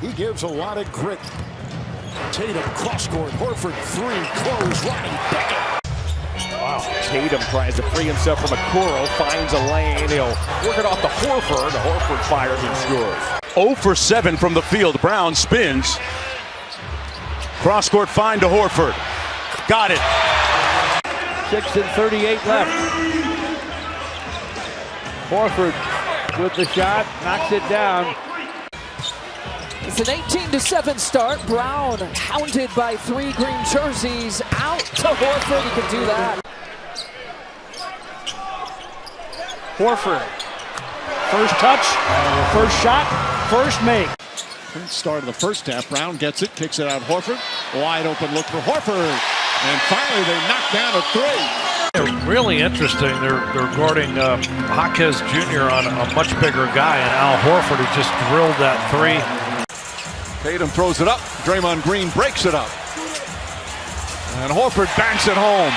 He gives a lot of grit. Tatum cross-court. Horford three. Close. Rodney Beckett. Wow. Tatum tries to free himself from Okoro. Finds a lane. He'll work it off to Horford. Horford fires and scores. 0 for 7 from the field. Brown spins. Cross-court find to Horford. Got it. 6:38 left. Horford with the shot. Knocks it down. It's an 18-7 start. Brown hounded by three green jerseys. Out to Horford. He can do that. Horford. First touch, first shot, first make. Start of the first half. Brown gets it, kicks it out. Horford. Wide open look for Horford. And finally they knock down a three. They're really interesting. They're guarding Jaquez Jr. on a much bigger guy, and Al Horford, who just drilled that three. Tatum throws it up. Draymond Green breaks it up. And Horford banks it home.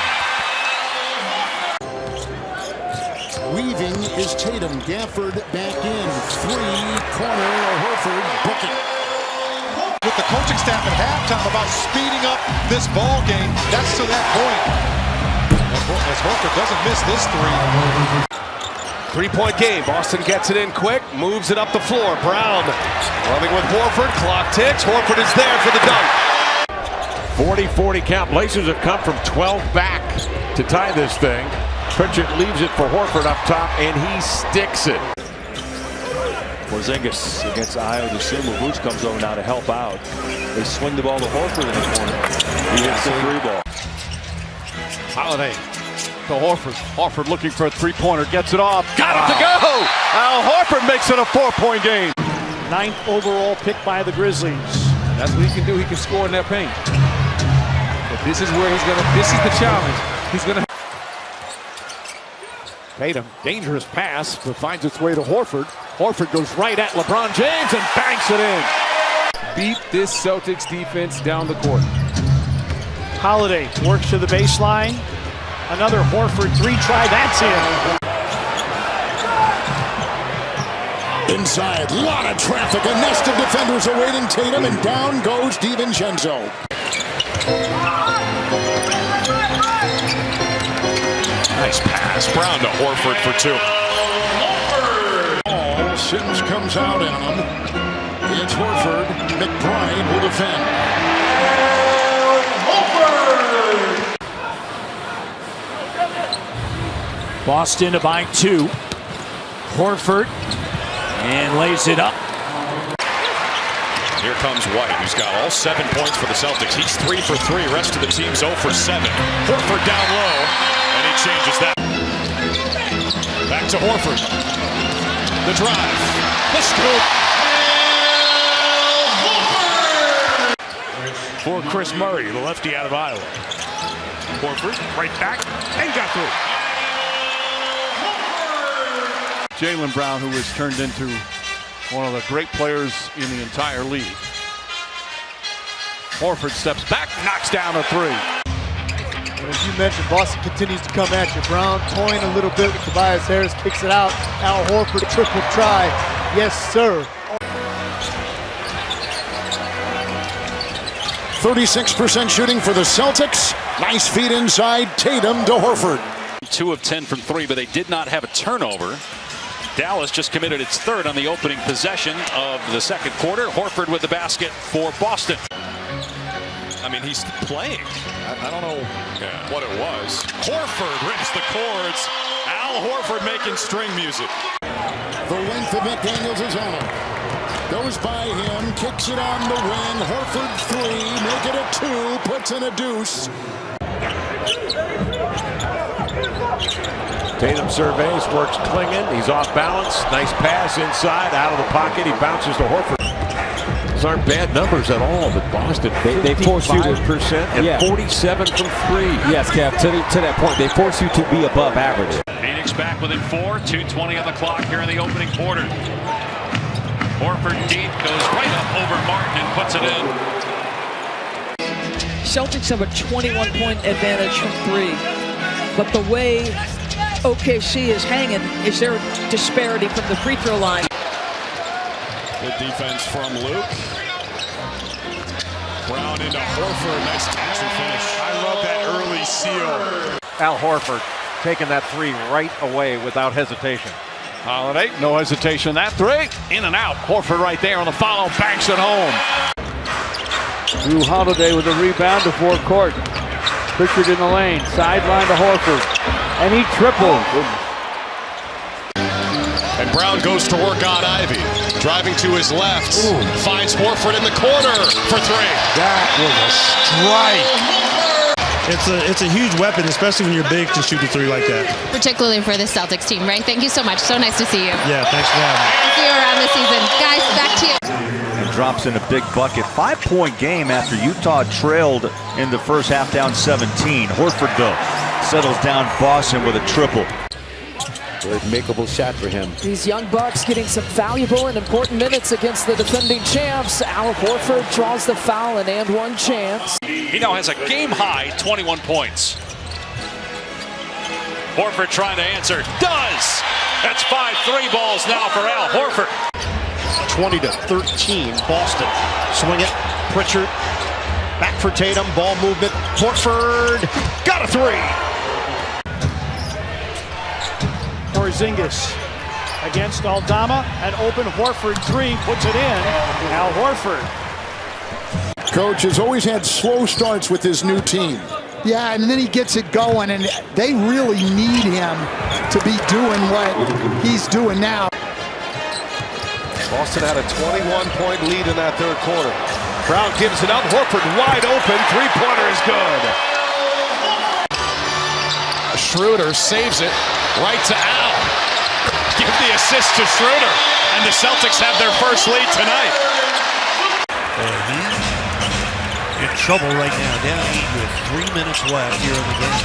Weaving is Tatum. Gafford back in. Three. Corner. Horford. Book it. With the coaching staff at halftime about speeding up this ball game, that's to that point. As Horford doesn't miss this three. 3-point game. Boston gets it in quick, moves it up the floor. Brown running with Horford. Clock ticks. Horford is there for the dunk. 40-40 count. Blazers have come from 12 back to tie this thing. Pritchard leaves it for Horford up top, and he sticks it. Porzingis against Ayo Dosunmu. Boots comes over now to help out. They swing the ball to Horford in the corner. He hits the three ball. Holiday to Horford. Horford looking for a three-pointer. Gets it off. Got it to go! Al Horford makes it a 4-point game. 9th overall pick by the Grizzlies. That's what he can do. He can score in that paint. But this is where he's going to, this is the challenge. He's going to. Tatum, dangerous pass, but finds its way to Horford. Horford goes right at LeBron James and banks it in. Beat this Celtics defense down the court. Holiday works to the baseline. Another Horford three try. That's in. Inside. Lot of traffic. A nest of defenders awaiting Tatum. And down goes DiVincenzo. Nice pass. Brown to Horford for two. Horford! Sims comes out on him. It's Horford. McBride will defend. Horford! Boston to bind two. Horford. And lays it up. Here comes White, who's got all 7 points for the Celtics. He's 3 for 3. Rest of the team's 0 for 7. Horford down low, and he changes that. Back to Horford. The drive. The scoop. For Chris Murray, the lefty out of Iowa. Horford right back and got through. Jaylen Brown, who was turned into one of the great players in the entire league. Horford steps back, knocks down a three. And as you mentioned, Boston continues to come at you. Brown toying a little bit with Tobias Harris, kicks it out. Al Horford, triple try. Yes, sir. 36% shooting for the Celtics. Nice feed inside. Tatum to Horford. 2 of 10 from 3, but they did not have a turnover. Dallas just committed its third on the opening possession of the second quarter. Horford with the basket for Boston. I mean, he's playing. I don't know what it was. Horford rips the chords. Al Horford making string music. The length of McDaniels is on him. Goes by him, kicks it on the wing. Horford three, make it a 2, puts in a deuce. Tatum surveys, works Klingon. He's off balance. Nice pass inside, out of the pocket. He bounces to Horford. Those aren't bad numbers at all, but Boston, they force you to percent and 47 from 3. Yes, Kev, to that point, they force you to be above average. Phoenix back within 4, 2:20 on the clock here in the opening quarter. Horford deep, goes right up over Martin and puts it in. Celtics have a 21-point advantage from three. But the way OKC is hanging, is there a disparity from the free throw line? Good defense from Luke. Brown into Horford. Nice catch and finish. I love that early seal. Al Horford taking that three right away without hesitation. Holiday, no hesitation. That three, in and out. Horford right there on the follow, banks it home. Drew Holiday with a rebound to forecourt. Pritchard in the lane, sideline to Horford, and he tripled. And Brown goes to work on Ivy. Driving to his left, finds Horford in the corner for three. That was a strike. It's a huge weapon, especially when you're big to shoot the three like that. Particularly for the Celtics team, right? Thank you so much. So nice to see you. Yeah, thanks for having me. See you around this season. Guys, back to you. And drops in a big bucket. 5-point game after Utah trailed in the first half, down 17. Horford, though, settles down Boston with a triple. Good makeable shot for him. These young Bucks getting some valuable and important minutes against the defending champs. Al Horford draws the foul and one chance. He now has a game-high 21 points. Horford trying to answer. Does! That's 5 3 balls now for Al Horford. 20-13, Boston. Swing it, Pritchard. Back for Tatum, ball movement. Horford, got a three! Porzingis against Aldama, an open Horford three, puts it in. Al Horford. Coach has always had slow starts with his new team. Yeah, and then he gets it going, and they really need him to be doing what he's doing now. Boston had a 21-point lead in that third quarter. Brown gives it up. Horford wide open. Three-pointer is good. Schroeder saves it right to Al. Give the assist to Schroeder. And the Celtics have their first lead tonight. In trouble right now, down 8 with 3 minutes left here in the game.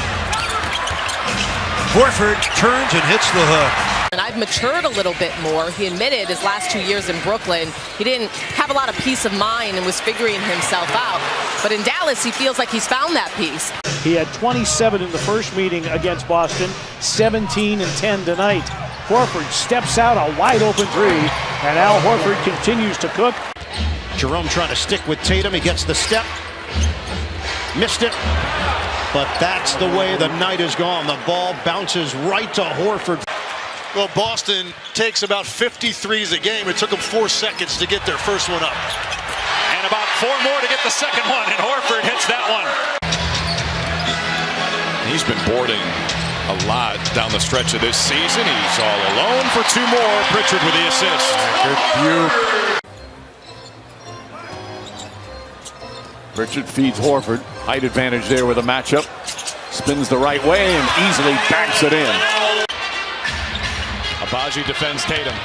Horford turns and hits the hook. And I've matured a little bit more. He admitted his last 2 years in Brooklyn, he didn't have a lot of peace of mind and was figuring himself out. But in Dallas, he feels like he's found that peace. He had 27 in the first meeting against Boston, 17 and 10 tonight. Horford steps out a wide open three, and Al Horford continues to cook. Jerome trying to stick with Tatum. He gets the step. Missed it. But that's the way the night is gone. The ball bounces right to Horford. Well, Boston takes about 50 threes a game. It took them 4 seconds to get their first one up. And about 4 more to get the second one, and Horford hits that one. He's been boarding a lot down the stretch of this season. He's all alone for 2 more. Pritchard with the assist. Good view. Pritchard feeds Horford. Height advantage there with a matchup. Spins the right way and easily backs it in. Abaji defends Tatum.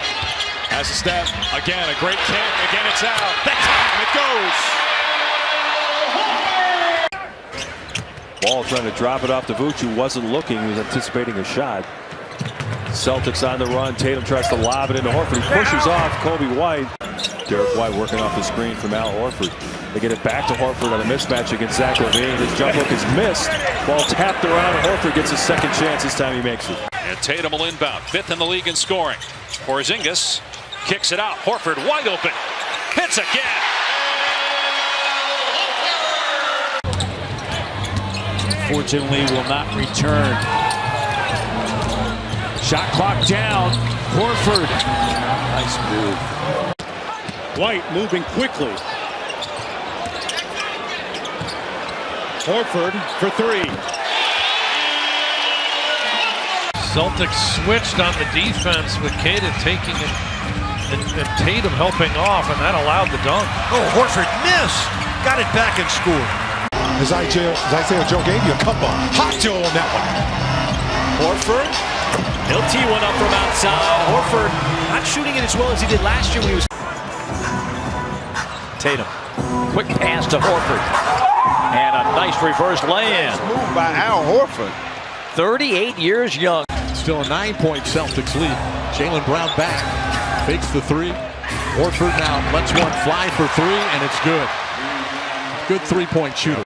Has a step. Again, a great kick. Again, it's out. That time it goes. Ball trying to drop it off to Vooch, who wasn't looking. He was anticipating a shot. Celtics on the run. Tatum tries to lob it into Horford. He pushes off Kobe White. Derek White working off the screen from Al Horford. They get it back to Horford on a mismatch against Zach LaVine. His jump hook is missed. Ball tapped around, and Horford gets a second chance. This time he makes it. And Tatum will inbound, 5th in the league in scoring. Porzingis kicks it out. Horford wide open. Hits again. Fortunately, will not return. Shot clock down. Horford. Nice move. White moving quickly. Horford for 3. Celtics switched on the defense with Kata taking it and Tatum helping off, and that allowed the dunk. Oh, Horford missed. Got it back and scored. As Isaiah Joe gave you a cup on. Hot Joe on that one. Horford. He'll tee one up from outside. Horford not shooting it as well as he did last year when he was. Tatum. Quick pass to Horford. And a nice reverse lay-in. Move by Al Horford. 38 years young. Still a 9-point Celtics lead. Jaylen Brown back. Fakes the three. Horford now lets one fly for 3, and it's good. Good 3-point shooter.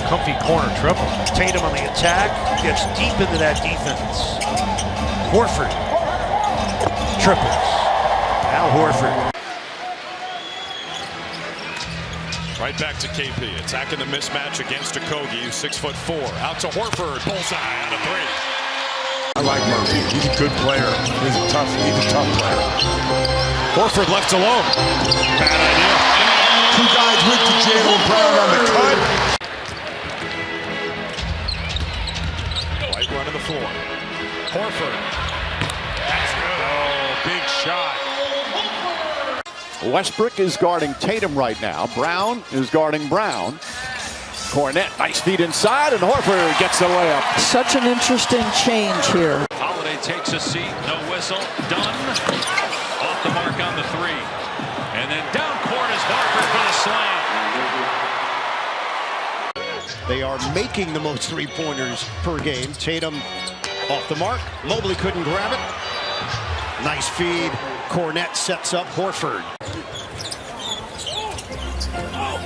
Comfy corner triple. Tatum on the attack. Gets deep into that defense. Horford. Triples. Al Horford. Right back to KP, attacking the mismatch against Okogie, who's 6'4". Out to Horford, bullseye out of three. I like Murphy. He's a good player. He's a tough player. Horford left alone. Bad idea. Two guys with the Jaylen Brown on the cut. White running the floor. Horford. That's good. Oh, big shot. Westbrook is guarding Tatum right now. Brown is guarding Brown. Cornette, nice feed inside, and Horford gets the layup. Such an interesting change here. Holiday takes a seat, no whistle, done. Off the mark on the three. And then down court is Horford for the slam. They are making the most three-pointers per game. Tatum off the mark. Mobley couldn't grab it. Nice feed. Cornette sets up Horford.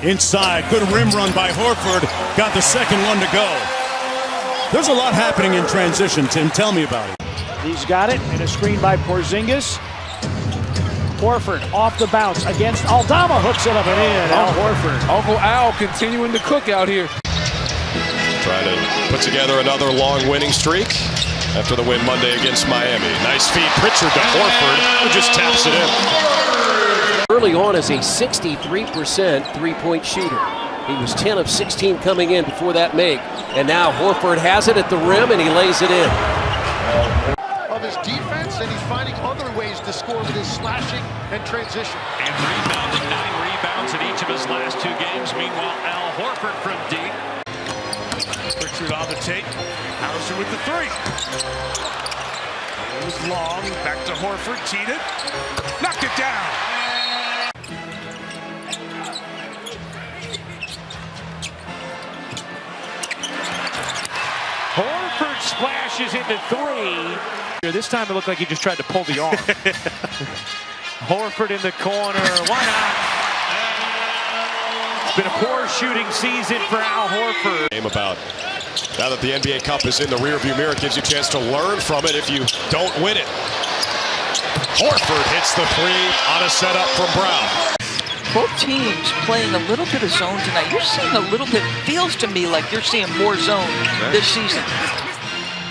Inside, good rim run by Horford. Got the second one to go. There's a lot happening in transition, Tim. Tell me about it. He's got it, and a screen by Porzingis. Horford off the bounce against Aldama, hooks it up and in. Al Horford. Uncle Al continuing to cook out here. Trying to put together another long winning streak after the win Monday against Miami. Nice feed, Pritchard to Horford, who just taps it in. Early on as a 63% three-point shooter. He was 10 of 16 coming in before that make. And now Horford has it at the rim and he lays it in. Of his defense, and he's finding other ways to score with his slashing and transition. And rebounded, 9 rebounds in each of his last 2 games. Meanwhile, Al Horford from deep. Pritchard on the tape. Hauser with the three. It was long. Back to Horford. Teed it. Knocked it down. Horford splashes into 3. This time it looked like he just tried to pull the arm. Horford in the corner. Why not? It's been a poor shooting season for Al Horford. Game about now that the NBA Cup is in the rearview mirror, it gives you a chance to learn from it if you don't win it. Horford hits the three on a setup from Brown. Both teams playing a little bit of zone tonight. You're seeing a little bit, feels to me like you're seeing more zone this season.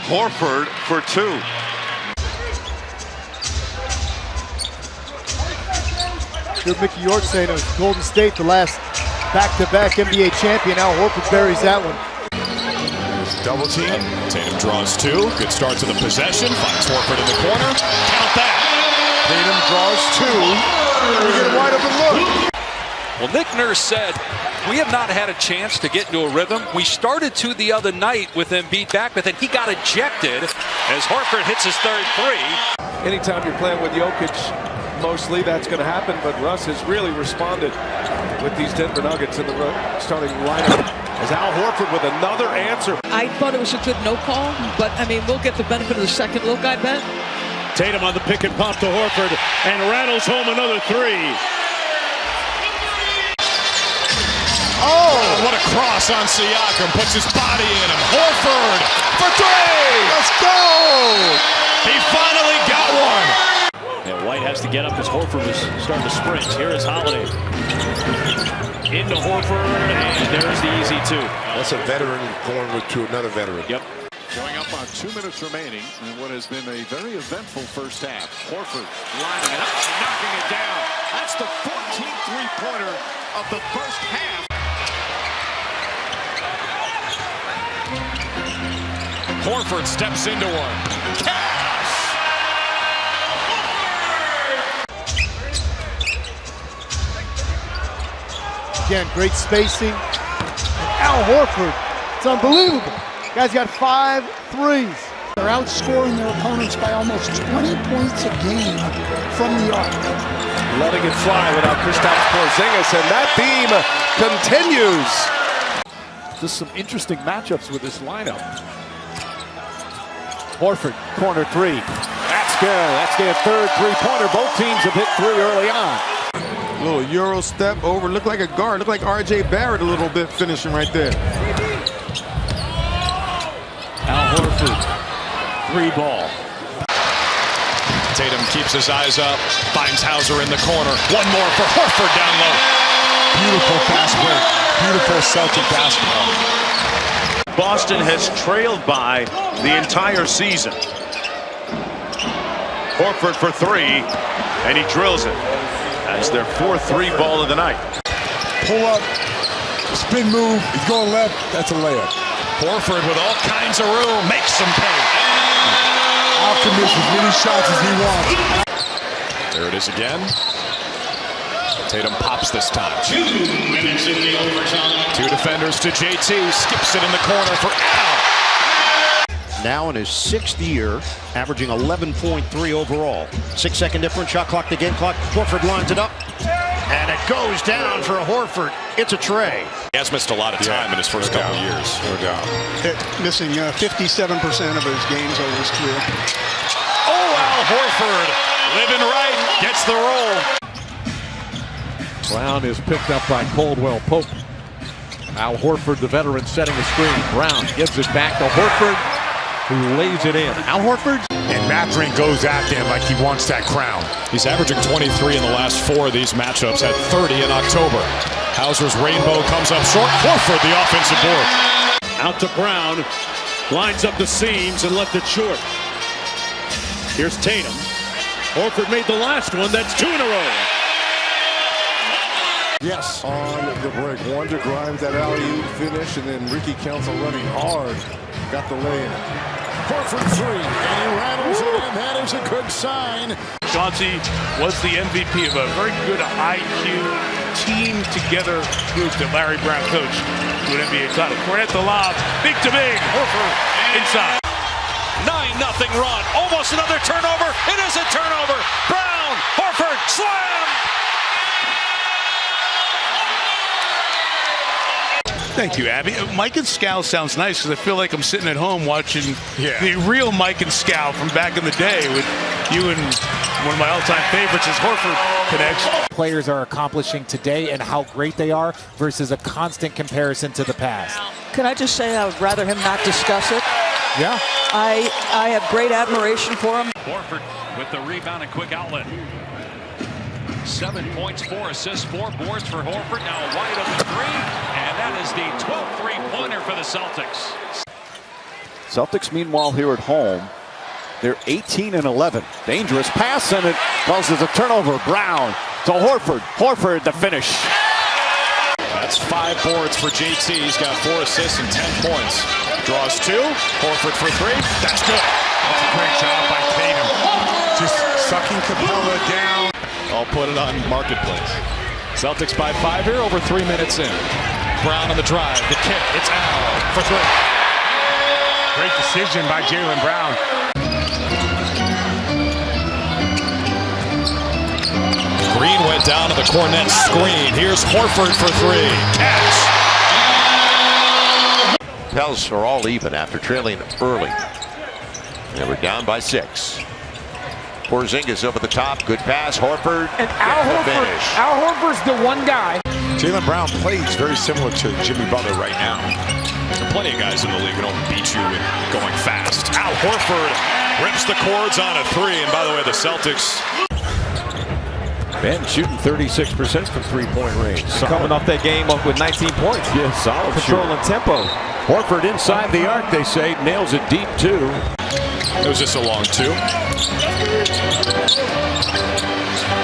Horford for 2. Good Mickey York saying it was Golden State, the last back-to-back NBA champion. Al Horford buries that one. Double team. Tatum draws 2. Good start to the possession. Finds Horford in the corner. Count that. Tatum draws 2. We get a wide open look. Well, Nick Nurse said, we have not had a chance to get into a rhythm. We started to the other night with Embiid back, but then he got ejected as Horford hits his 3rd three. Anytime you're playing with Jokic, mostly that's going to happen, but Russ has really responded with these Denver Nuggets in the starting lineup. As Al Horford with another answer. I thought it was a good no call, but I mean, we'll get the benefit of the second look, I bet. Tatum on the pick and pop to Horford and rattles home another 3. Oh, what a cross on Siakam. Puts his body in him. Horford for 3. Let's go. He finally got one. Yeah, White has to get up as Horford is starting to sprint. Here is Holiday. Into Horford, and there's the easy 2. That's a veteran going to another veteran. Yep. Showing up on 2 minutes remaining in what has been a very eventful first half. Horford lining it up, knocking it down. That's the 14th three-pointer of the first half. Horford steps into one. Cash! Again, great spacing. And Al Horford, it's unbelievable. Guy's got 5 threes. They're outscoring their opponents by almost 20 points a game from the arc. Letting it fly without Kristaps Porzingis, and that beam continues. Just some interesting matchups with this lineup. Horford, corner 3. That's good. That's their 3rd three-pointer. Both teams have hit 3 early on. Little Euro step over. Looked like a guard. Looked like R.J. Barrett a little bit finishing right there. Al Horford, 3 ball. Tatum keeps his eyes up. Finds Hauser in the corner. One more for Horford down low. Beautiful fast break. Beautiful Celtic basketball. Boston has trailed by the entire season. Horford for three, and he drills it. That's their 4-3 ball of the night. Pull up, spin move, he's going left, that's a layup. Horford with all kinds of room, makes some pay. Alchemist as many shots as he wants. There it is again. Tatum pops this time. 2 minutes in the overtime. 2 defenders to JT, skips it in the corner for Al. Now in his 6th year, averaging 11.3 overall. 6-second difference, shot clock to game clock. Horford lines it up, and it goes down for a Horford. It's a tray. He has missed a lot of time in his first couple years. No doubt. Missing 57% of his games over his career. Oh, Al Horford, living right, gets the roll. Brown is picked up by Caldwell Pope. Al Horford, the veteran, setting the screen. Brown gives it back to Horford, who lays it in. Al Horford. And Mathurin goes after him like he wants that crown. He's averaging 23 in the last 4 of these matchups, had 30 in October. Hauser's rainbow comes up short. Horford, the offensive board. Out to Brown, lines up the seams and left it short. Here's Tatum. Horford made the last one. That's 2 in a row. Yes, on the break. One to Grimes, that alley-oop finish, and then Ricky Council running hard. Got the lay-in. Horford 3, and he rattles it in. That is a good sign. Chauncey was the MVP of a very good IQ team-together group that Larry Brown coached to an NBA title. Cornet the lob, big to big, Horford inside. 9-0 run, almost another turnover. It is a turnover. Brown, Horford, slam! Thank you, Abby. Mike and Scal sounds nice because I feel like I'm sitting at home watching the real Mike and Scal from back in the day with you and one of my all-time favorites is Horford connection. Players are accomplishing today and how great they are versus a constant comparison to the past. Can I just say I would rather him not discuss it? Yeah. I have great admiration for him. Horford with the rebound and quick outlet. 7 points, 4 assists, 4 boards for Horford. Now wide open 3, and that is the 12th three-pointer for the Celtics. Celtics, meanwhile, here at home, they're 18-11. Dangerous pass, and it causes a turnover. Brown to Horford. Horford, the finish. That's 5 boards for JT. He's got 4 assists and 10 points. Draws 2. Horford for 3. That's good. That's a great job by Tatum. Just sucking Capella down. I'll put it on Marketplace. Celtics by 5 here, over 3 minutes in. Brown on the drive, the kick, it's Al for 3. Great decision by Jaylen Brown. Green went down to the Cornet screen. Here's Horford for 3. Catch. Pels are all even after trailing early. They were down by 6. Porzingis over the top, good pass, Horford, and Al Horford's the one guy. Jaylen Brown plays very similar to Jimmy Butler right now. There are plenty of guys in the league who don't beat you with going fast. Al Horford rips the cords on a 3, and by the way, the Celtics. Ben shooting 36% from three-point range. Coming off that game up with 19 points. Yeah, solid controlling tempo. Horford inside the arc, they say, nails it deep too. It was just a long 2.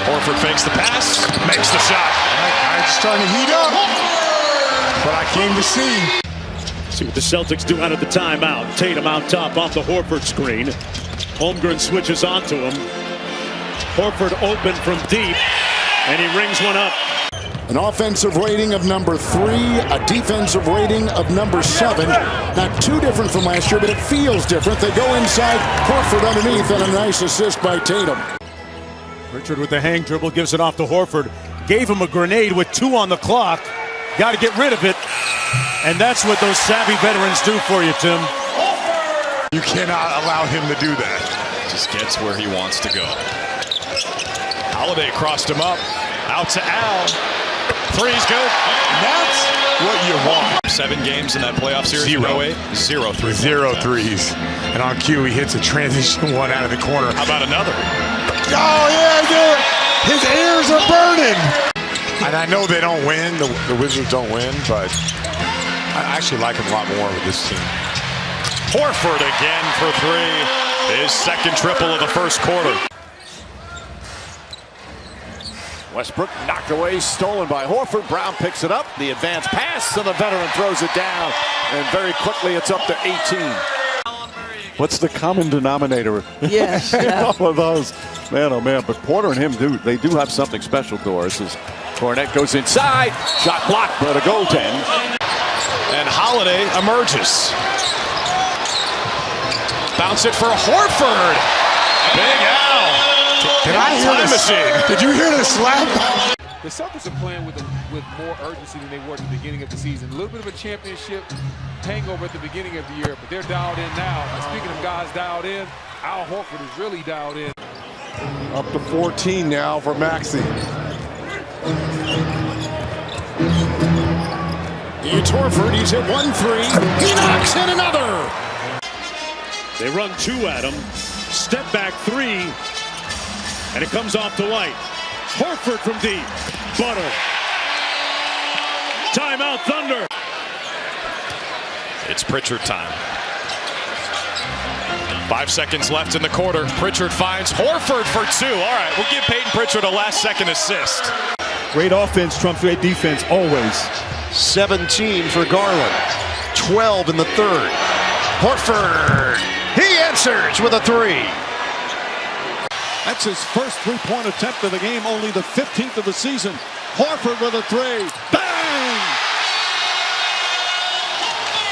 Horford fakes the pass, makes the shot. I'm starting to heat up. But I came to see. See what the Celtics do out of the timeout. Tatum out top off the Horford screen. Holmgren switches onto him. Horford open from deep, and he rings one up. An offensive rating of number 3, a defensive rating of number 7. Not too different from last year, but it feels different. They go inside, Horford underneath, and a nice assist by Tatum. Richard with the hang dribble gives it off to Horford. Gave him a grenade with 2 on the clock. Got to get rid of it. And that's what those savvy veterans do for you, Tim. You cannot allow him to do that. Just gets where he wants to go. Holiday crossed him up. Out to Al. 3's good. That's what you want. 7 games in that playoff series. 0. 0 3. 0 threes. And on cue, he hits a transition one out of the corner. How about another? Oh, yeah, dude. His ears are burning. And I know they don't win, the Wizards don't win, but I actually like them a lot more with this team. Horford again for three. His second triple of the first quarter. Westbrook knocked away, stolen by Horford. Brown picks it up. The advance pass, and the veteran throws it down. And very quickly, it's up to 18. What's the common denominator? Yes, yeah. All of those. Man, oh man. But Porter and him, they do have something special, Doris. As Cornette goes inside. Shot blocked, but a goaltend. And Holiday emerges. Bounce it for Horford. Big Al. Did I hear Time this? machine. Did you hear this slap? The Celtics are playing with more urgency than they were at the beginning of the season. A little bit of a championship hangover at the beginning of the year, but they're dialed in now. And speaking of guys dialed in, Al Horford is really dialed in. Up to 14 now for Maxey. It's Horford. He's hit 1-3. He knocks in another. They run two at him. Step back three. And it comes off the White. Horford from deep. Butter. Timeout, Thunder. It's Pritchard time. 5 seconds left in the quarter. Pritchard finds Horford for two. All right, we'll give Peyton Pritchard a last-second assist. Great offense trumps great defense, always. 17 for Garland. 12 in the third. Horford. He answers with a three. That's his first three-point attempt of the game, only the 15th of the season. Horford with a three. Bang!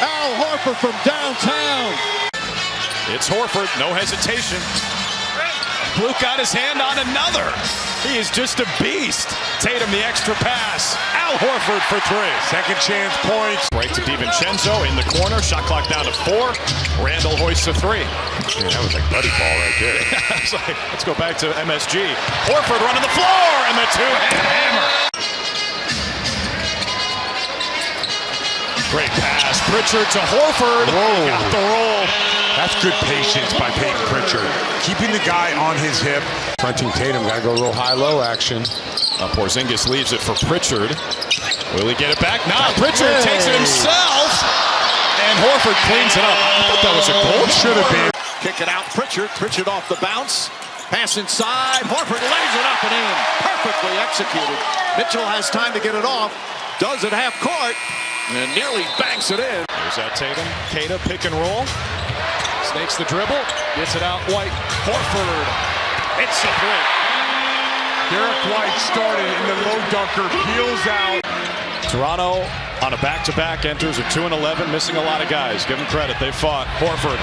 Al Horford from downtown. It's Horford, no hesitation. Blue got his hand on another. He is just a beast. Tatum the extra pass. Al Horford for three. Second chance points. Right to DiVincenzo in the corner. Shot clock down to 4. Randall hoists a three. Man, that was like buddy ball right there. It's like, let's go back to MSG. Horford running the floor and the two-hand hammer. Great pass. Pritchard to Horford. Whoa. Got the roll. That's good patience by Peyton Pritchard. Keeping the guy on his hip. Fronting Tatum, gotta go a little high-low action. Porzingis leaves it for Pritchard. Will he get it back? Nah, Pritchard takes it himself. And Horford cleans it up. I thought that was a goal. Should have been. Kick it out, Pritchard. Pritchard off the bounce. Pass inside. Horford lays it up and in. Perfectly executed. Mitchell has time to get it off. Does it half court. And nearly banks it in. There's that Tatum. Kata pick and roll. Snakes the dribble. Gets it out. White. Horford. It's a three. Derek White started in the low dunker. Peels out. Toronto on a back-to-back enters at 2-11, missing a lot of guys. Give them credit. They fought. Horford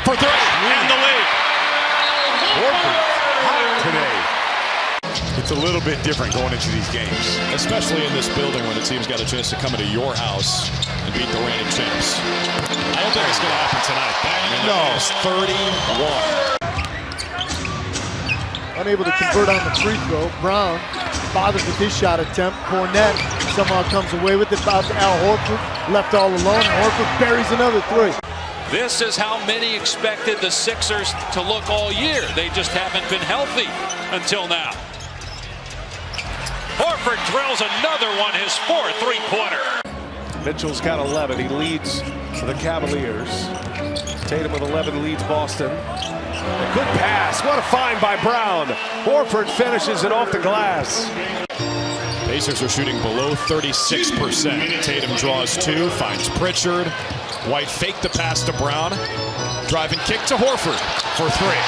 for three. And the lead. Horford hot today. It's a little bit different going into these games. Especially in this building when the team's got a chance to come into your house and beat the reigning champs. I don't think it's going to happen tonight. No. It's 31. Unable to convert on the free throw. Brown bothered with his shot attempt. Cornette somehow comes away with it. Out to Al Horford. Left all alone. Horford buries another three. This is how many expected the Sixers to look all year. They just haven't been healthy until now. Horford drills another one, his fourth three-pointer. Mitchell's got 11. He leads the Cavaliers. Tatum with 11 leads Boston. A good pass. What a find by Brown. Horford finishes it off the glass. Pacers are shooting below 36%. Tatum draws two, finds Pritchard. White faked the pass to Brown. Driving kick to Horford for three.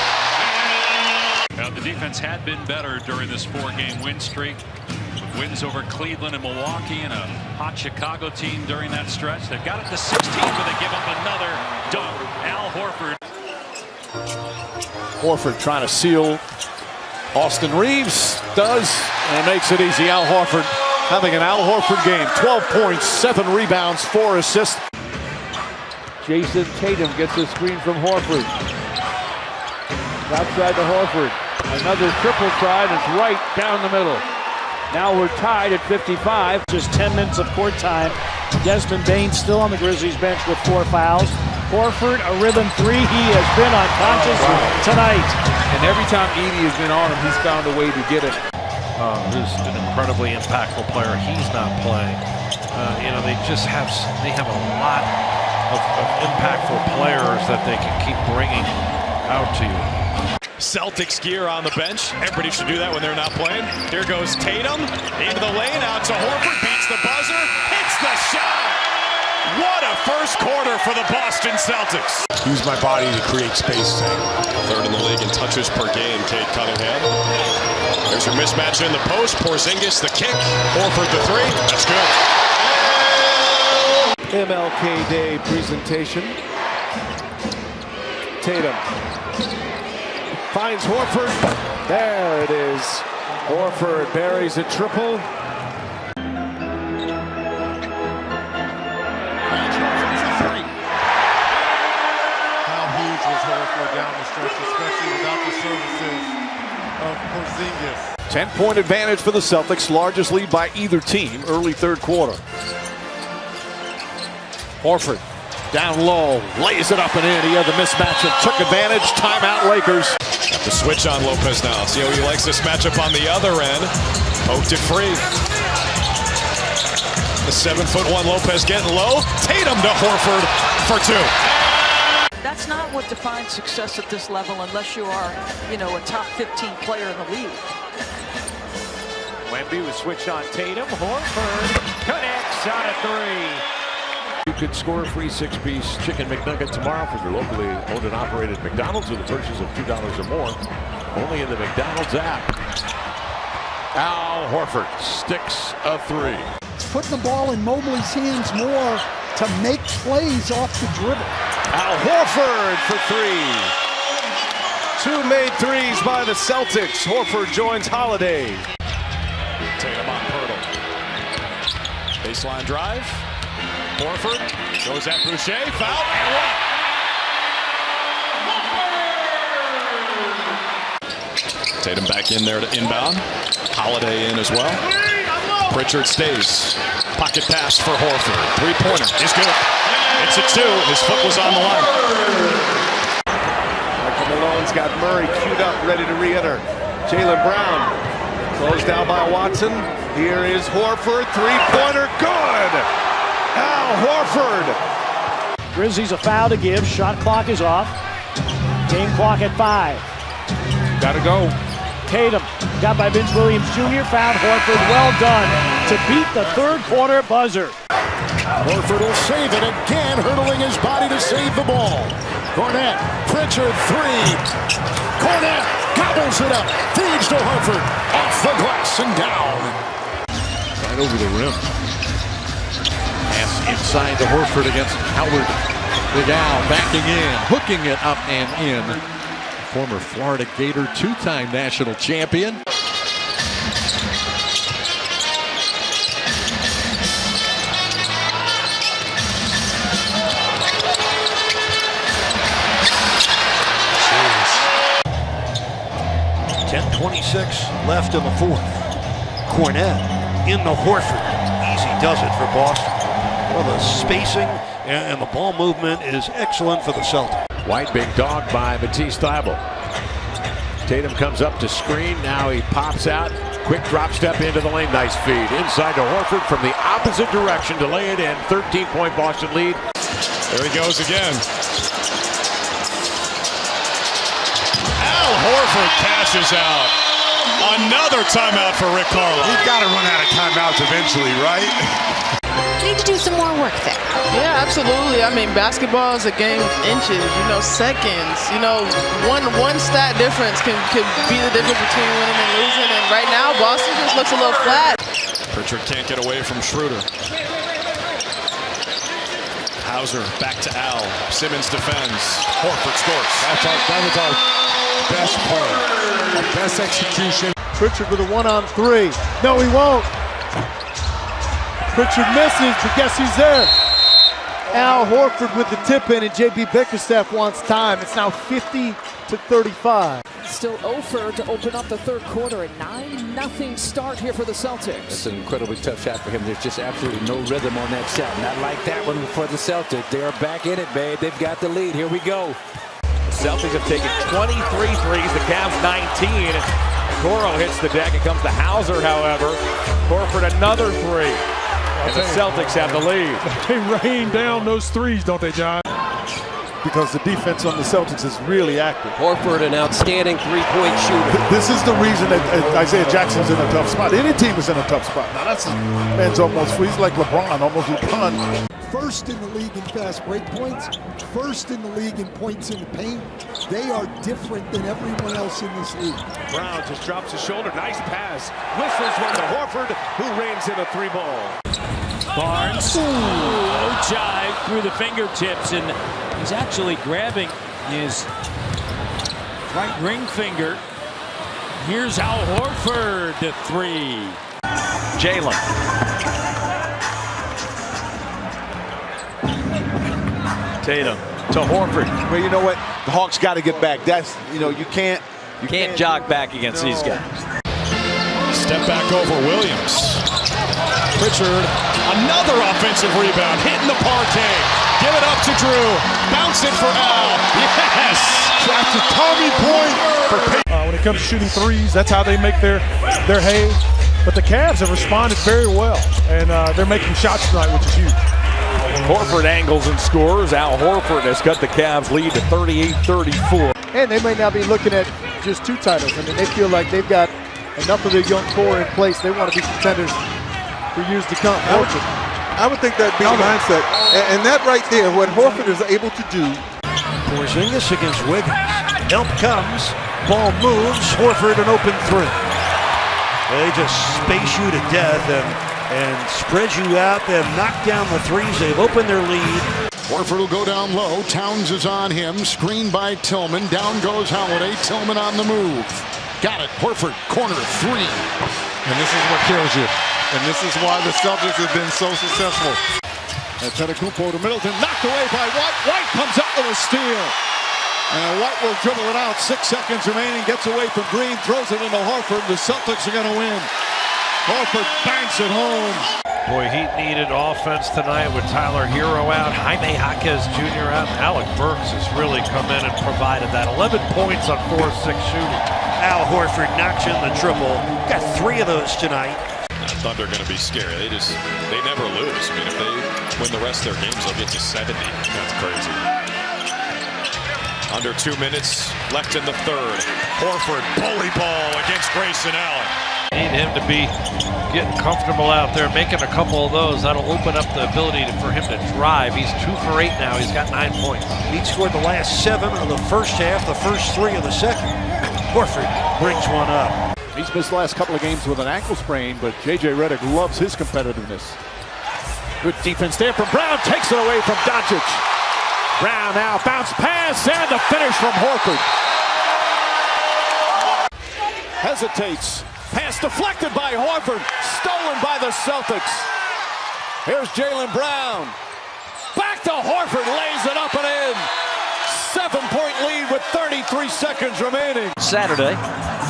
Now, the defense had been better during this 4-game win streak. With wins over Cleveland and Milwaukee and a hot Chicago team during that stretch. They've got it to 16, but they give up another dunk. Al Horford. Horford trying to seal. Austin Reeves does, and makes it easy. Al Horford having an Al Horford game. 12 points, 7 rebounds, 4 assists. Jason Tatum gets a screen from Horford. Outside to Horford. Another triple try that's right down the middle. Now we're tied at 55. Just 10 minutes of court time. Desmond Bane still on the Grizzlies bench with 4 fouls. Horford, a rhythm three. He has been unconscious tonight. And every time Edie has been on him, he's found a way to get it. who's an incredibly impactful player. He's not playing. They just have a lot of impactful players that they can keep bringing out to you. Celtics gear on the bench. Everybody should do that when they're not playing. Here goes Tatum into the lane, out to Horford, beats the buzzer, hits the shot. What a first quarter for the Boston Celtics. Use my body to create space. Third in the league in touches per game, Cade Cunningham. There's your mismatch in the post. Porzingis the kick. Horford the three. That's good. MLK Day presentation. Tatum finds Horford. There it is. Horford buries a triple. How huge was Horford down the stretch, especially without the services of Porzingis. 10-point advantage for the Celtics, largest lead by either team early third quarter. Horford down low, lays it up and in. He had the mismatch and took advantage. Timeout Lakers. Got the switch on Lopez now. See how he likes this matchup on the other end. Poked it free. The 7'1" Lopez getting low. Tatum to Horford for two. That's not what defines success at this level unless you are, a top 15 player in the league. Wemby was switched on Tatum. Horford connects on a three. You could score a free 6-piece chicken McNugget tomorrow from your locally owned and operated McDonald's with a purchase of $2 or more. Only in the McDonald's app. Al Horford sticks a three. Putting the ball in Mobley's hands more to make plays off the dribble. Al Horford for three. Two made threes by the Celtics. Horford joins Holiday. Tatum on Pirtle. Baseline drive. Horford goes at Boucher. Foul and one. Tatum back in there to inbound. Holiday in as well. Pritchard stays. Pocket pass for Horford. Three-pointer is good. It's a two. His foot was on the line. Michael Malone's got Murray queued up, ready to re-enter. Jaylen Brown closed down by Watson. Here is Horford. Three-pointer, good! Al Horford. Grizzlies a foul to give. Shot clock is off. Game clock at 5. Gotta go. Tatum got by Vince Williams Jr. Found Horford. Well done to beat the third quarter buzzer. Horford will save it again, hurdling his body to save the ball. Cornette, Pritchard, three. Cornette gobbles it up, feeds to Horford, off the glass and down. Right over the rim. Pass inside to Horford against Howard. Big Al backing in, hooking it up and in. Former Florida Gator, two-time national champion. Jeez. 10:26 left in the fourth. Cornette in the Horford. Easy does it for Boston. Well, the spacing and the ball movement is excellent for the Celtics. White big dog by Matisse Thybulle. Tatum comes up to screen. Now he pops out. Quick drop step into the lane. Nice feed. Inside to Horford from the opposite direction to lay it in. 13-point Boston lead. There he goes again. Al Horford cashes out. Another timeout for Rick Carlisle. He's got to run out of timeouts eventually, right? Need to do some more work there. Yeah, absolutely. I mean, basketball is a game of inches, seconds. One stat difference can be the difference between winning and losing. And right now, Boston just looks a little flat. Pritchard can't get away from Schroeder. Hauser back to Al. Simmons defends. Horford scores. That was our best play. Our best execution. Pritchard with a 1-on-3. No, he won't. Pritchard misses, but guess who's there? Al Horford with the tip in, and J.B. Bickerstaff wants time. It's now 50-35. Still 0 to open up the third quarter. A 9-0 start here for the Celtics. That's an incredibly tough shot for him. There's just absolutely no rhythm on that shot. Not like that one for the Celtics. They're back in it, babe. They've got the lead. Here we go. The Celtics have taken 23 threes. The Cavs 19. Okoro hits the deck. It comes to Hauser, however. Horford another three. And the Celtics have the lead. They rain down those threes, don't they, John? Because the defense on the Celtics is really active. Horford, an outstanding three-point shooter. This is the reason that Isaiah Jackson's in a tough spot. Any team is in a tough spot. Now that's man's almost free. He's like LeBron, almost LeBron. First in the league in fast break points, first in the league in points in the paint. They are different than everyone else in this league. Brown just drops his shoulder. Nice pass. Whistles one to Horford, who reins in a three ball. Barnes, jive through the fingertips, and he's actually grabbing his right ring finger. Here's Al Horford, the three. Jalen. Tatum to Horford. Well, you know what? The Hawks got to get back. That's, you can't jog back against these guys. Step back over Williams. Pritchard, another offensive rebound, hitting the parquet. Give it up to Drew. Bounce it for Al. Yes! That's a Tommy point. When it comes to shooting threes, that's how they make their hay. But the Cavs have responded very well, and they're making shots tonight, which is huge. Horford angles and scores. Al Horford has cut the Cavs lead to 38-34. And they may not be looking at just 2 titles. I mean, they feel like they've got enough of their young core in place. They want to be contenders for years to come. I would think that'd be the mindset. And that right there, what Horford is able to do. Porzingis against Wiggins. Help comes. Ball moves. Horford an open three. They just space you to death and spread you out and knock down the threes. They've opened their lead. Horford will go down low. Towns is on him. Screened by Tillman. Down goes Holiday. Tillman on the move. Got it. Horford, corner, three. And this is what kills you. And this is why the Celtics have been so successful. Antetokounmpo to Middleton, knocked away by White. White comes up with a steal. And White will dribble it out. 6 seconds remaining. Gets away from Green. Throws it into Horford. The Celtics are going to win. Horford banks it home. Boy, Heat needed offense tonight with Tyler Hero out, Jaime Jaquez Jr. out, and Alec Burks has really come in and provided that. 11 points on 4-6 shooting. Al Horford knocks in the triple. Got 3 of those tonight. The Thunder are going to be scary. They never lose. I mean, if they win the rest of their games, they'll get to 70. That's crazy. Under 2 minutes left in the third. Horford, bully ball against Grayson Allen. Need him to be getting comfortable out there, making a couple of those. That'll open up the ability for him to drive. He's 2 for 8 now. He's got 9 points. He scored the last 7 of the first half, the first 3 of the second. Horford brings one up. He's missed the last couple of games with an ankle sprain, but J.J. Redick loves his competitiveness. Good defense there from Brown. Takes it away from Doncic. Brown now bounce pass and the finish from Horford. Hesitates. Pass deflected by Horford. Stolen by the Celtics. Here's Jaylen Brown. Back to Horford. Lays it up and in. 7-point lead with 33 seconds remaining. Saturday.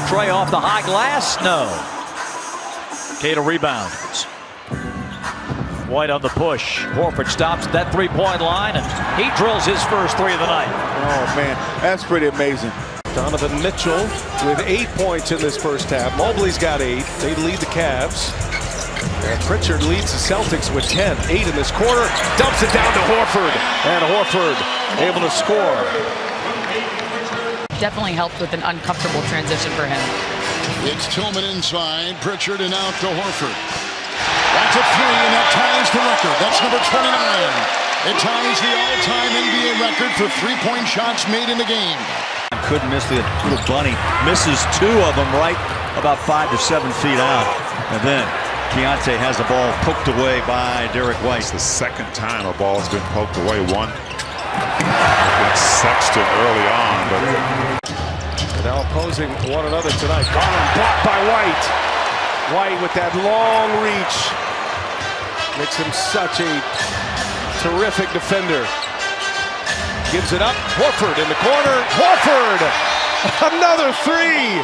Trey off the high glass. No. Cato rebounds. White on the push. Horford stops at that 3-point line, and he drills his first 3 of the night. Oh, man, that's pretty amazing. Donovan Mitchell with 8 points in this first half. Mobley's got 8. They lead the Cavs. And Pritchard leads the Celtics with 10. 8 in this quarter. Dumps it down to Horford. And Horford able to score. Definitely helped with an uncomfortable transition for him. It's Tillman inside. Pritchard and out to Horford. That's a 3, and that ties the record. That's number 29. It ties the all-time NBA record for 3-point shots made in the game. Couldn't miss the little bunny. Misses 2 of them right about 5 to 7 feet out. And then Keontae has the ball poked away by Derek White. It's the second time a ball has been poked away. One against Sexton early on, but now opposing one another tonight. Garland blocked by White. White with that long reach makes him such a terrific defender. Gives it up. Horford in the corner. Horford! Another 3!